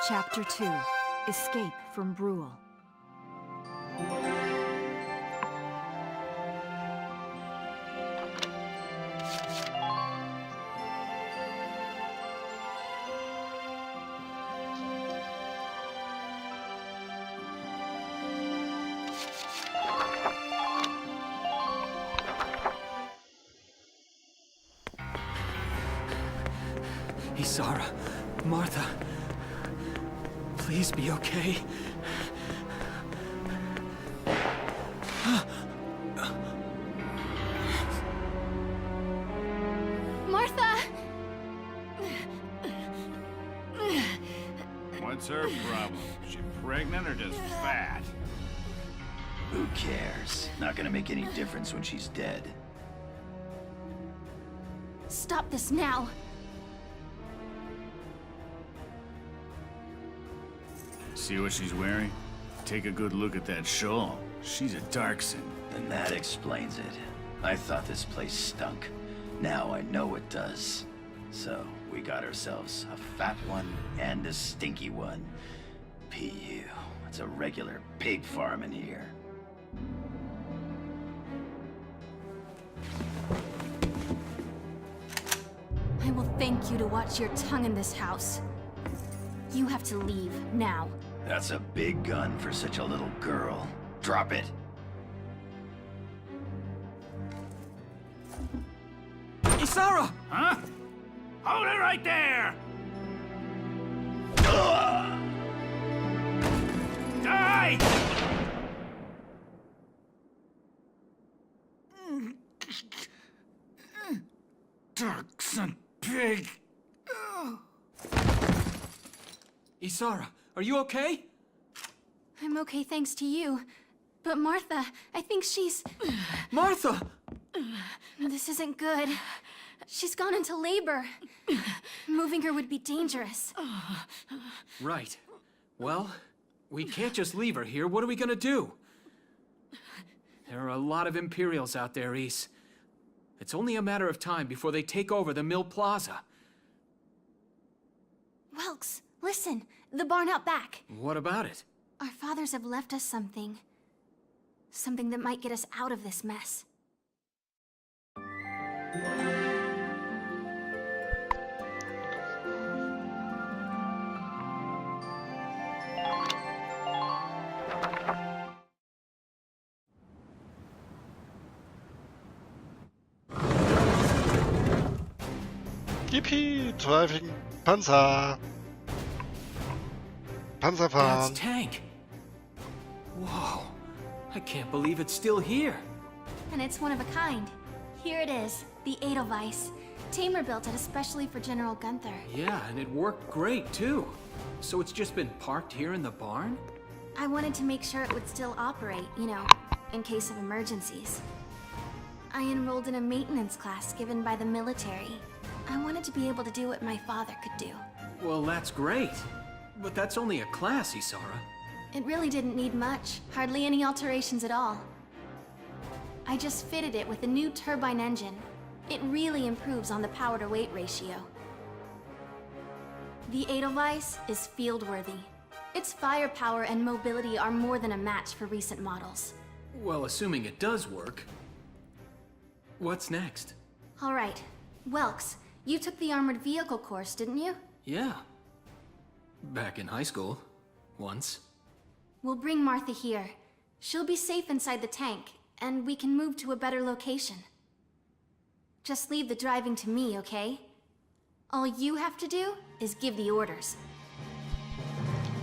Chapter 2. Escape from Bruhl. Isara, Martha, please be okay. Martha! What's her problem? She pregnant or just fat? Who cares? Not gonna make any difference when she's dead. Stop this now! See what she's wearing? Take a good look at that shawl. She's a Darkson. Then that explains it. I thought this place stunk. Now I know it does. So, we got ourselves a fat one and a stinky one. PU. It's a regular pig farm in here. I will thank you to watch your tongue in this house. You have to leave, now. That's a big gun for such a little girl. Drop it. Isara! Huh? Hold it right there! Die! Darkson pig! Isara, are you okay? I'm okay thanks to you. But Martha, I think she's... Martha! This isn't good. She's gone into labor. Moving her would be dangerous. Right. Well, we can't just leave her here. What are we gonna do? There are a lot of Imperials out there, Ys. It's only a matter of time before they take over the Mill Plaza. Welks, listen. The barn out back. What about it? Our fathers have left us something. Something that might get us out of this mess. Yippie! Driving Panzer! Panzerfahren! That's Tank! Whoa! I can't believe it's still here! And it's one of a kind. Here it is, the Edelweiss. Tamer built it especially for General Gunther. Yeah, and it worked great, too. So it's just been parked here in the barn? I wanted to make sure it would still operate, you know, in case of emergencies. I enrolled in a maintenance class given by the military. I wanted to be able to do what my father could do. Well, that's great. But that's only a class, Isara. It really didn't need much. Hardly any alterations at all. I just fitted it with a new turbine engine. It really improves on the power-to-weight ratio. The Edelweiss is field-worthy. Its firepower and mobility are more than a match for recent models. Well, assuming it does work. What's next? All right. Welks, you took the armored vehicle course, didn't you? Yeah. Back in high school. Once. We'll bring Martha here. She'll be safe inside the tank, and we can move to a better location. Just leave the driving to me, okay? All you have to do is give the orders.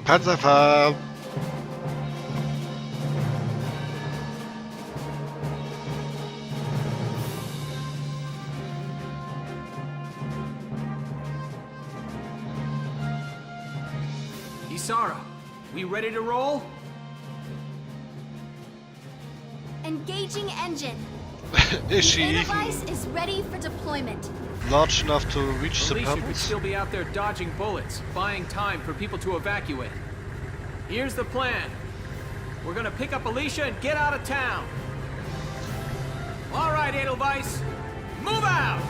Panzerfahren! Isara, we ready to roll? Engaging engine. Is she The even Edelweiss is ready for deployment. large enough to reach the At least you could pumps? still be out there dodging bullets, buying time for people to evacuate. Here's the plan. We're gonna pick up Alicia and get out of town. All right, Edelweiss, move out!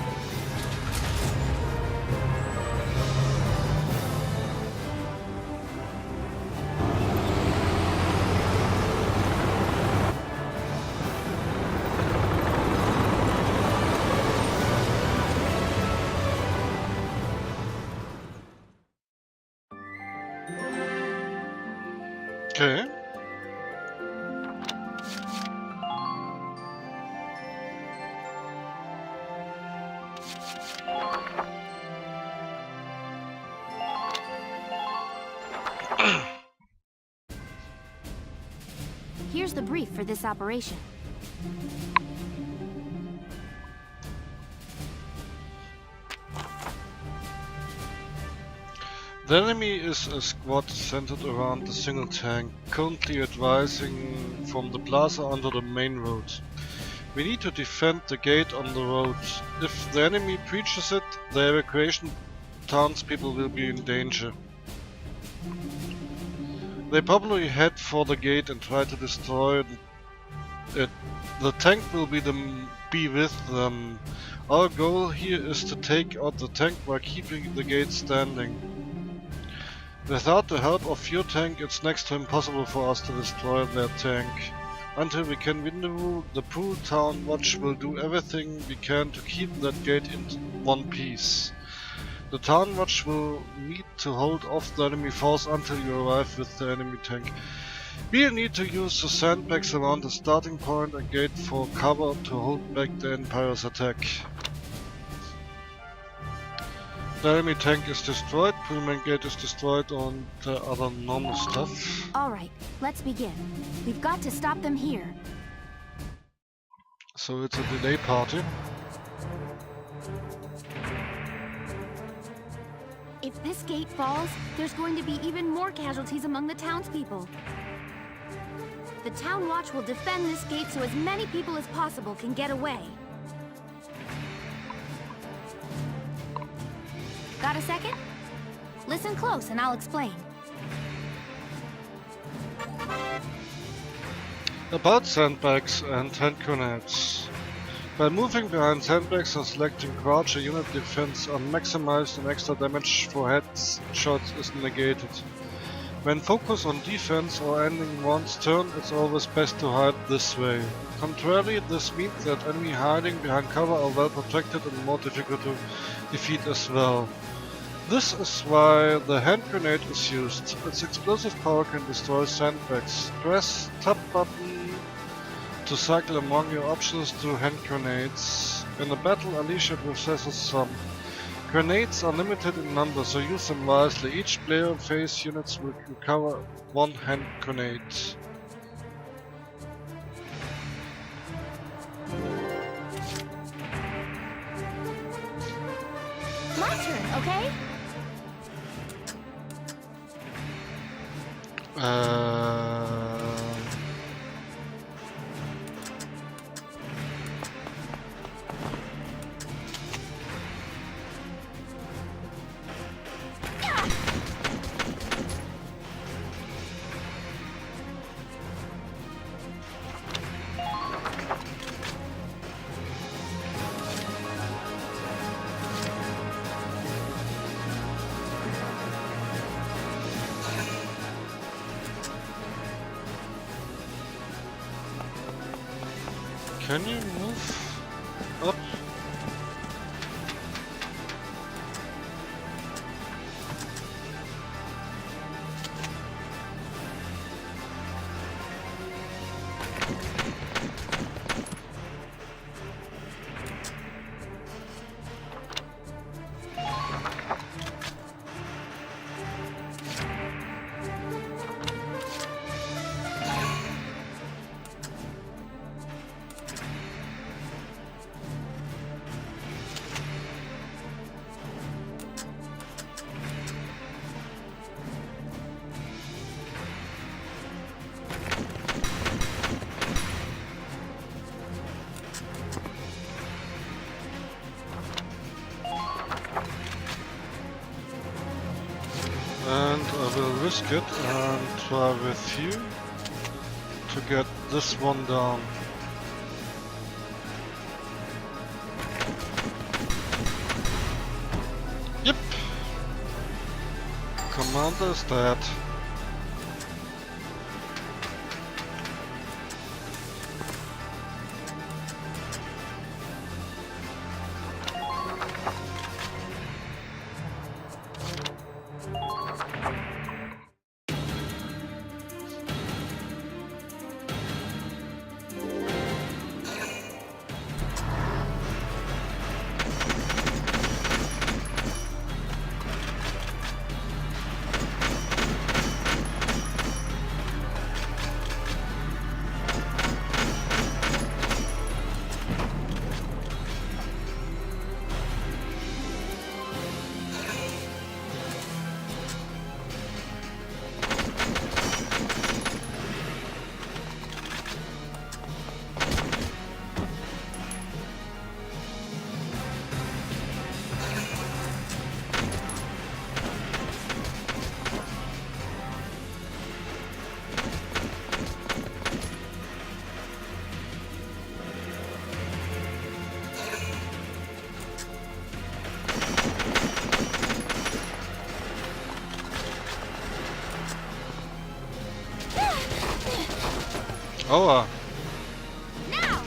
Okay. Here's the brief for this operation. The enemy is a squad centered around the single tank, currently advising from the plaza onto the main road. We need to defend the gate on the road. If the enemy breaches it, the evacuation townspeople will be in danger. They probably head for the gate and try to destroy it. The tank will be with them. Our goal here is to take out the tank while keeping the gate standing. Without the help of your tank, it's next to impossible for us to destroy their tank. Until we can win the Bruhl Town Watch will do everything we can to keep that gate in one piece. The Town Watch will need to hold off the enemy force until you arrive with the enemy tank. We'll need to use the sandbags around the starting point and gate for cover to hold back the Empire's attack. The enemy tank is destroyed, Bruhl gate is destroyed, and the other normal stuff. Alright, let's begin. We've got to stop them here. So it's a delay party. If this gate falls, there's going to be even more casualties among the townspeople. The Town Watch will defend this gate so as many people as possible can get away. Got a second? Listen close and I'll explain. About sandbags and hand grenades. By moving behind sandbags and selecting crouch, a unit defense are maximized and extra damage for headshots is negated. When focused on defense or ending one's turn, it's always best to hide this way. Contrarily, this means that enemy hiding behind cover are well protected and more difficult to defeat as well. This is why the hand grenade is used. Its explosive power can destroy sandbags. Press tab button to cycle among your options to hand grenades. In a battle, unleash it with some. Grenades are limited in number, so use them wisely. Each player phase units will recover one hand grenade. My turn, okay? Can you move up? And I will risk it and try with you to get this one down. Yep. Commander is dead. Aua. Now!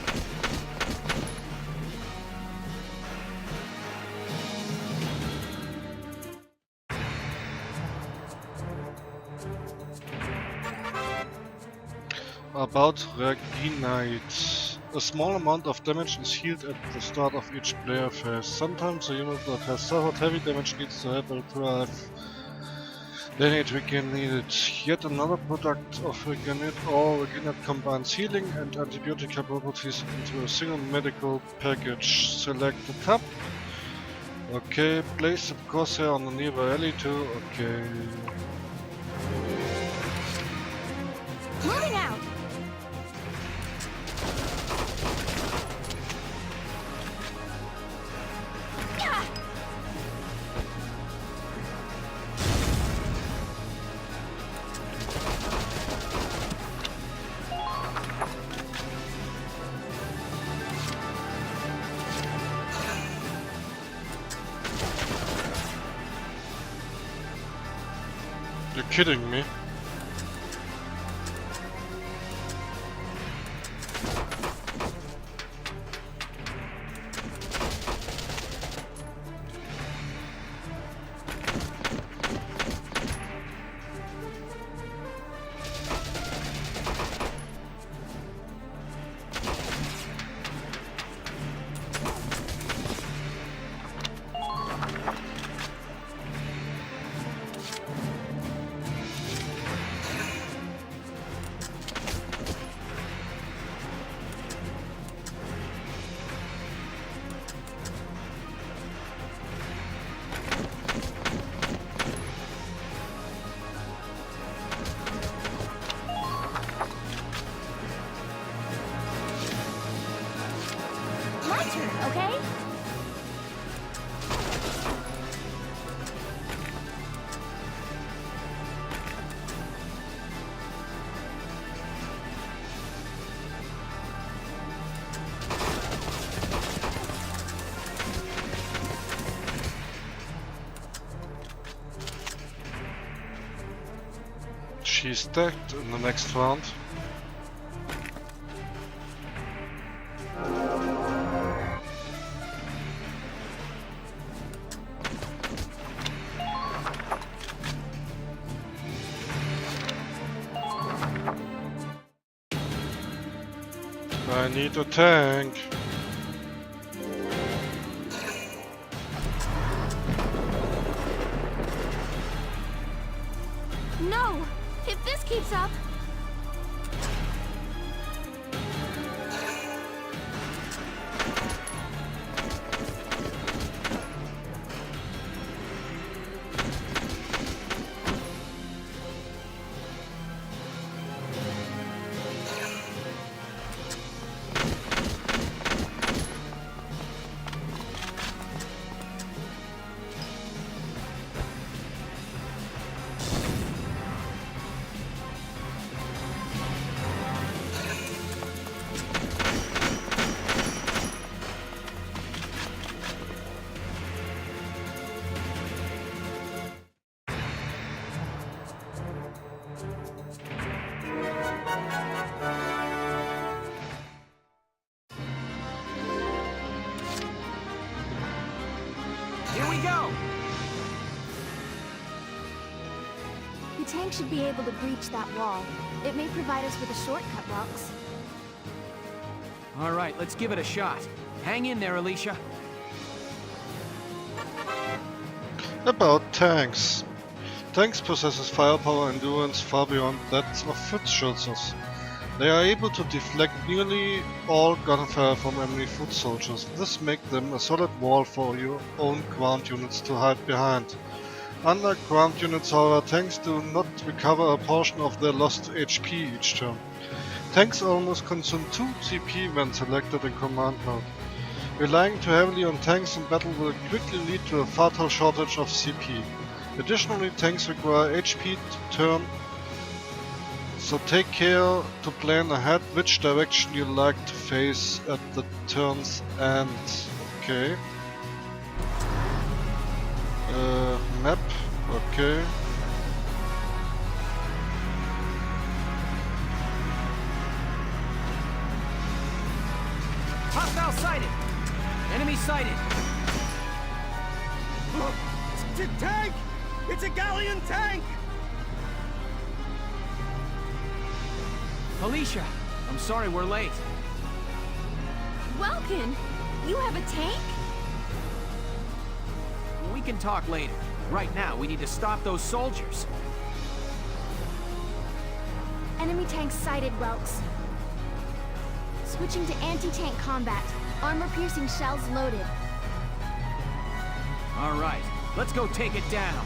About Reginite. A small amount of damage is healed at the start of each player phase. Sometimes a unit that has suffered heavy damage needs to help it to have. Then it regain needed. Yet another product of Reginite or Reginite combines healing and antibiotic properties into a single medical package. Select the tab. Okay, place the crosshair on the nearby alley too. Okay. Moving out! You're kidding me? My turn, okay? She's stacked in the next round. I need a tank. No! If this keeps up... Here we go! The tank should be able to breach that wall. It may provide us with a shortcut, Welks. All right, let's give it a shot. Hang in there, Alicia. About tanks. Tanks possesses firepower and endurance far beyond that of foot soldiers. They are able to deflect nearly all gunfire from enemy foot soldiers. This makes them a solid wall for your own ground units to hide behind. Unlike ground units, however, tanks do not recover a portion of their lost HP each turn. Tanks almost consume 2 CP when selected in command mode. Relying too heavily on tanks in battle will quickly lead to a fatal shortage of CP. Additionally, tanks require HP to turn, so take care to plan ahead which direction you like to face at the turn's end. Okay. Map. Okay. Hostile sighted! Enemy sighted! Tank! It's a Gallian tank! Alicia, I'm sorry we're late. Welkin, you have a tank? We can talk later. Right now, we need to stop those soldiers. Enemy tank sighted, Welks. Switching to anti-tank combat. Armor-piercing shells loaded. All right, let's go take it down.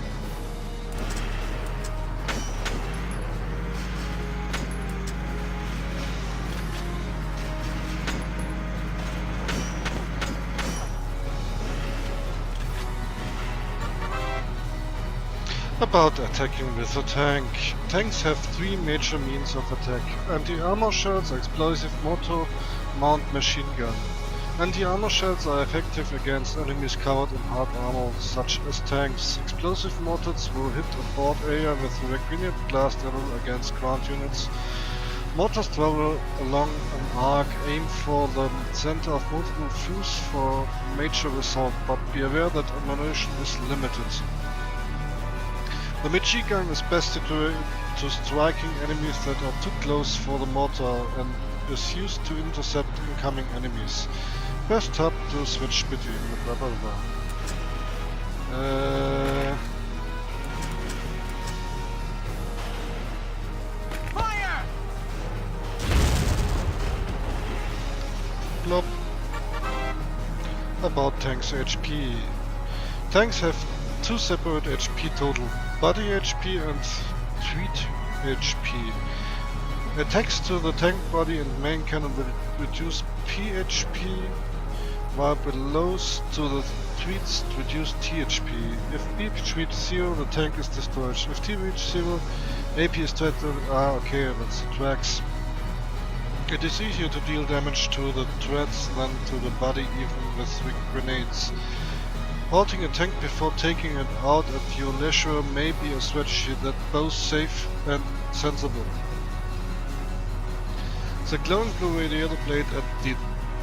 About attacking with a tank. Tanks have three major means of attack: anti-armor shells, explosive mortar, mount machine gun. Anti-armor shells are effective against enemies covered in hard armor, such as tanks. Explosive mortars will hit a board area with a grenade blast level against ground units. Mortars travel along an arc, aim for the center of multiple views for major result, but be aware that ammunition is limited. The machine gun is best situated to striking enemies that are too close for the mortar and is used to intercept incoming enemies. Press tab to switch between the blah blah blah. Fire! Plop. About tanks HP. Tanks have two separate HP total: body HP and treat HP. Attacks to the tank body and main cannon will reduce PHP, while blows to the treats reduce THP. If B reaches 0, the tank is destroyed. If T reaches 0, AP is threatened. Okay, that's the tracks. It is easier to deal damage to the treads than to the body, even with grenades. Halting a tank before taking it out at your leisure may be a strategy that's both safe and sensible. The glowing blue radiator blade at the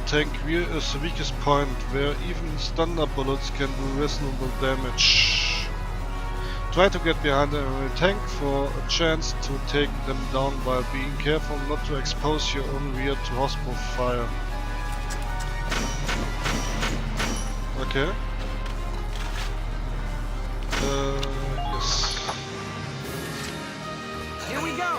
tank rear is the weakest point, where even stunner bullets can do reasonable damage. Try to get behind the enemy tank for a chance to take them down while being careful not to expose your own rear to hostile fire. Okay. Yes. Here we go!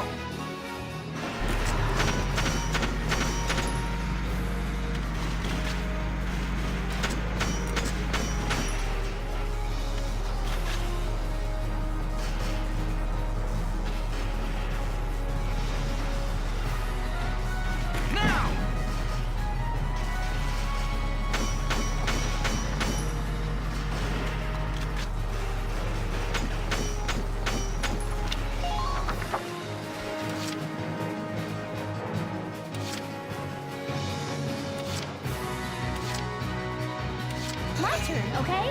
My turn, okay?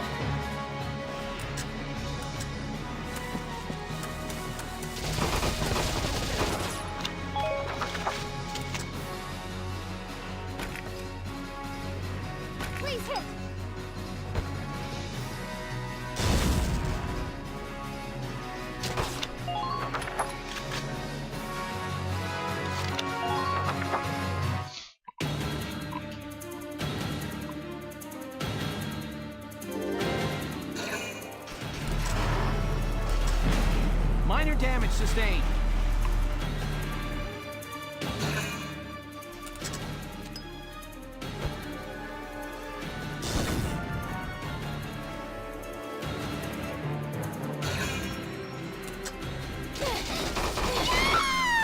Please hit! Minor damage sustained.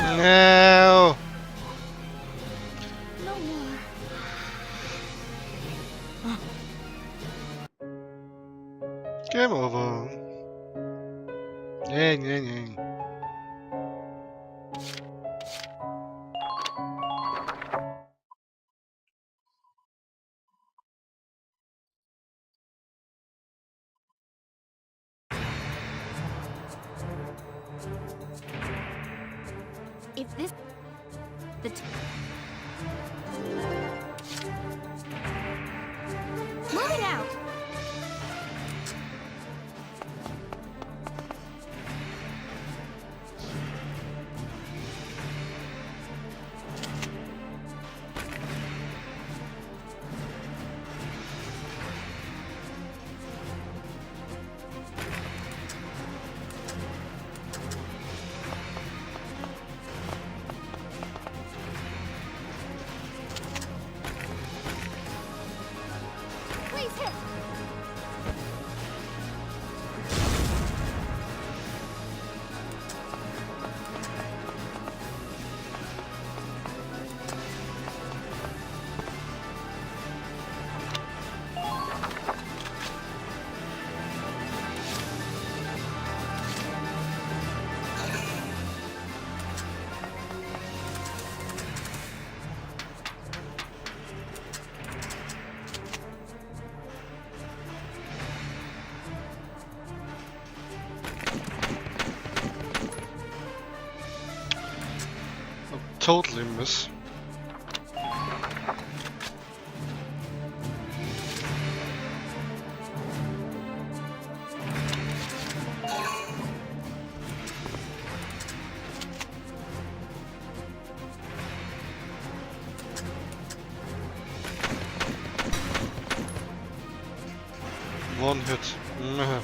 No. No more. Game over. Yeah. If this... Moving out! Please hit! Totally miss. One hit. Meh.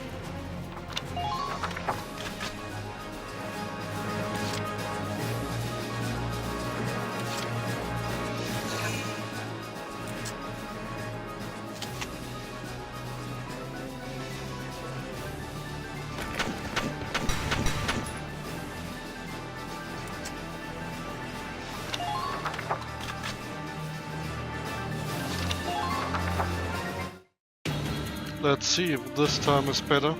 Let's see if this time is better.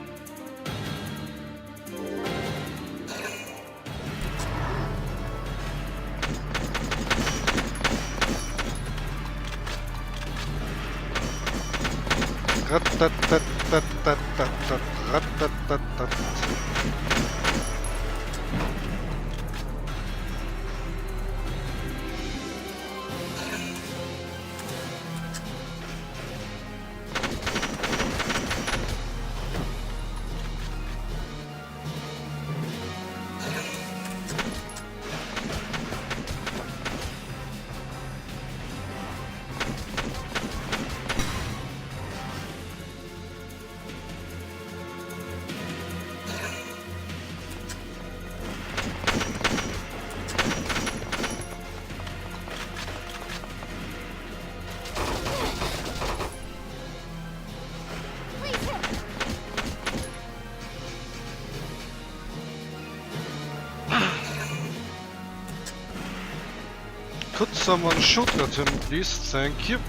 Could someone shoot at him, please? Thank you.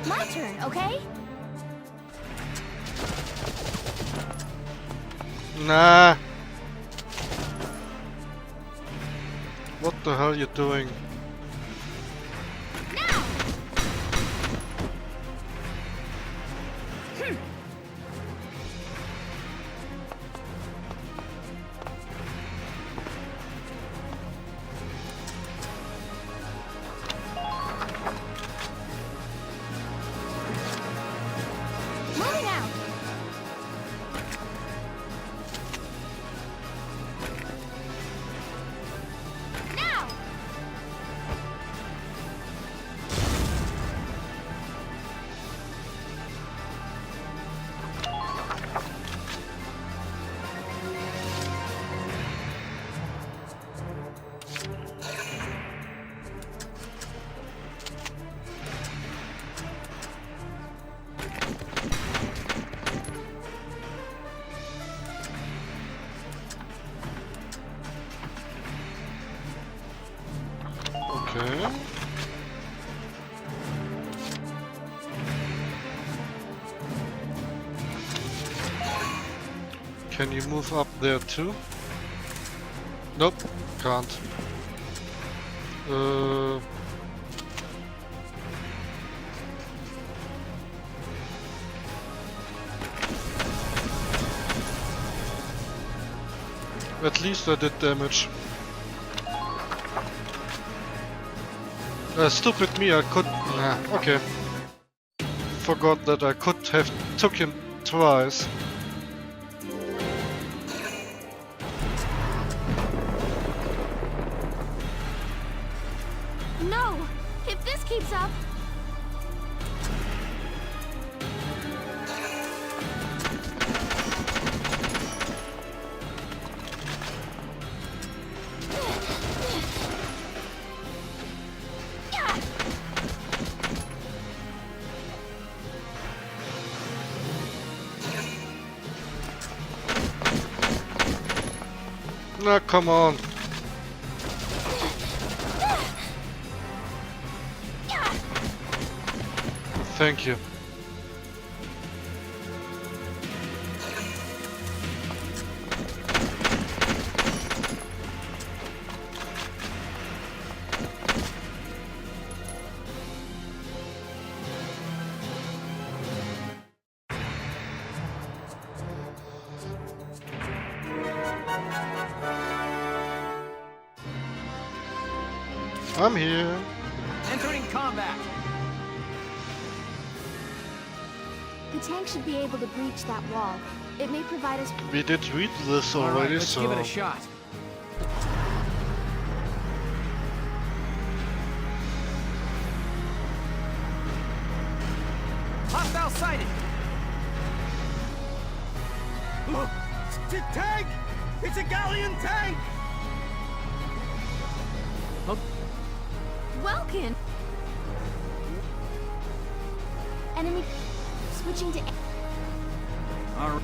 My turn, okay? Nah. What the hell are you doing? Now! Moving out! Now! Okay. Can you move up there too? Nope, can't. At least I did damage. Stupid me, I could... Nah, okay. Forgot that I could have took him twice. No! If this keeps up... Nah, come on. Thank you. I'm here. Entering combat. The tank should be able to breach that wall. It may provide us... We did read this All right, already, let's so... give it a shot. Hostile sighted. Look! It's a tank! It's a Gallian tank! Welkin! Enemy... switching to... All right.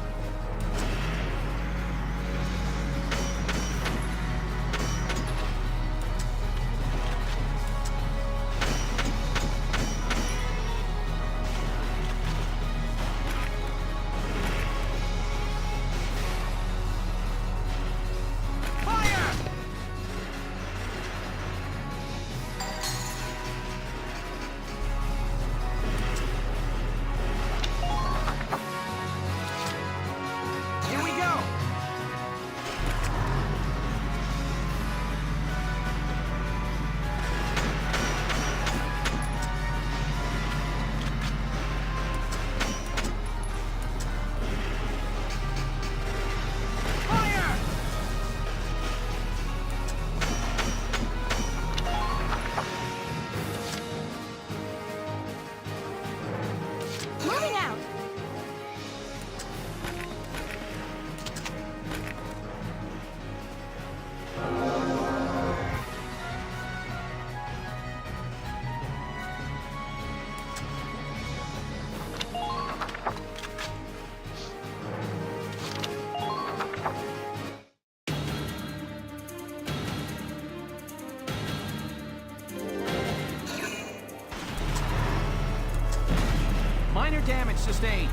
Minor damage sustained.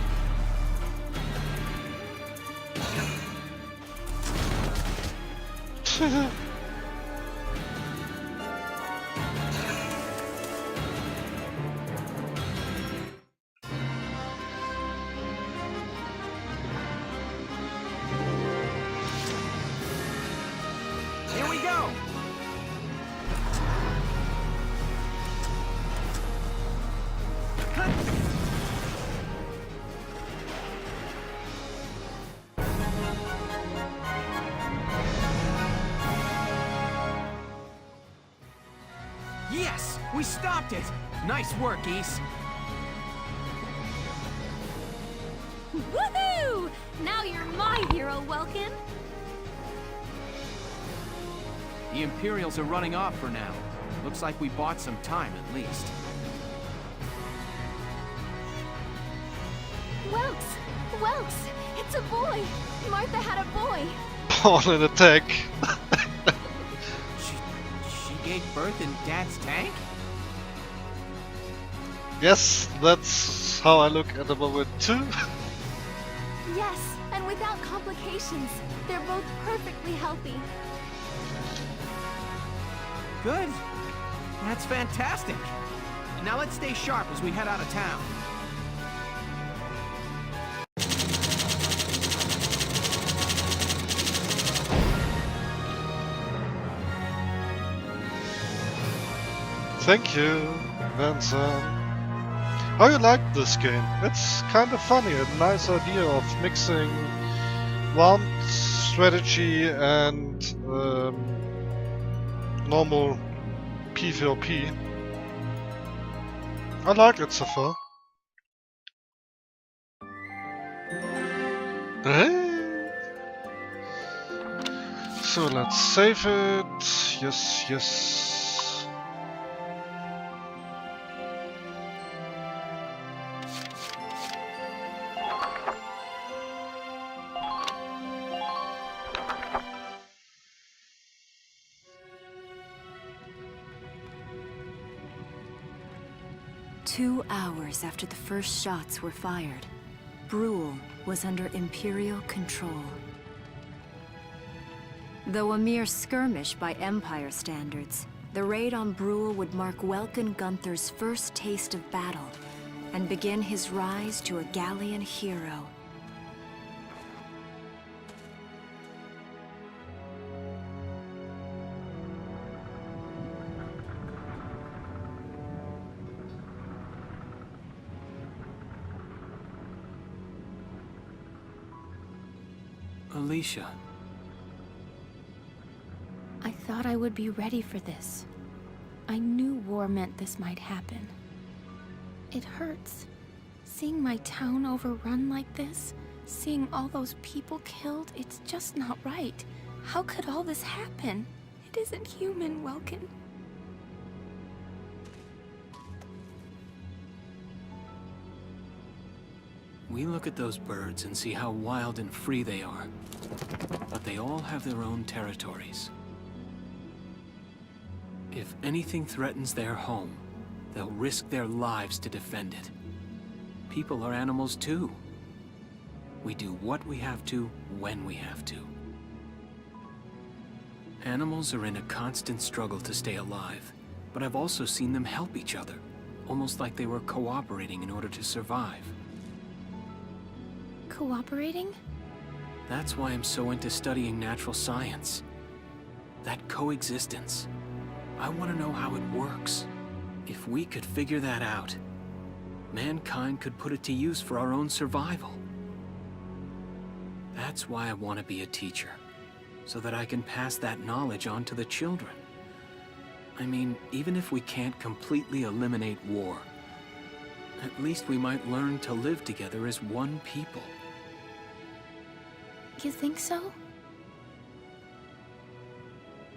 Here we go. Yes, we stopped it. Nice work, Ys. Woohoo! Now you're my hero, Welkin! The Imperials are running off for now. Looks like we bought some time at least. Welks! It's a boy! Martha had a boy! Born in a tank. She gave birth in Dad's tank? Yes, that's how I look at the moment too. Yes, and without complications. They're both perfectly healthy. Good. That's fantastic. Now let's stay sharp as we head out of town. Thank you, Vincent. How you like this game? It's kind of funny, a nice idea of mixing warm strategy and normal PvP. I like it so far. So let's save it. Yes, yes. Two hours after the first shots were fired, Bruhl was under Imperial control. Though a mere skirmish by Empire standards, the raid on Bruhl would mark Welkin Gunther's first taste of battle and begin his rise to a Gallian hero. Alicia. I thought I would be ready for this. I knew war meant this might happen. It hurts. Seeing my town overrun like this, seeing all those people killed, it's just not right. How could all this happen? It isn't human, Welkin. We look at those birds and see how wild and free they are. But they all have their own territories. If anything threatens their home, they'll risk their lives to defend it. People are animals too. We do what we have to, when we have to. Animals are in a constant struggle to stay alive, but I've also seen them help each other, almost like they were cooperating in order to survive. Cooperating? That's why I'm so into studying natural science. That coexistence. I want to know how it works. If we could figure that out, mankind could put it to use for our own survival. That's why I want to be a teacher, so that I can pass that knowledge on to the children. I mean, even if we can't completely eliminate war, at least we might learn to live together as one people. You think so?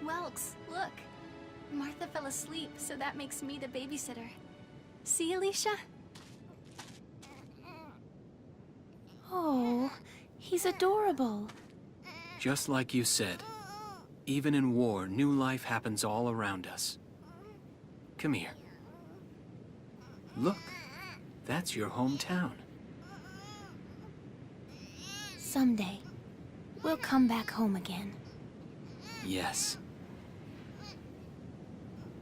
Welks, look. Martha fell asleep, so that makes me the babysitter. See, Alicia? Oh, he's adorable. Just like you said, even in war, new life happens all around us. Come here. Look, that's your hometown. Someday, we'll come back home again. Yes.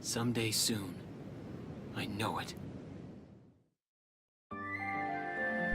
Someday soon. I know it.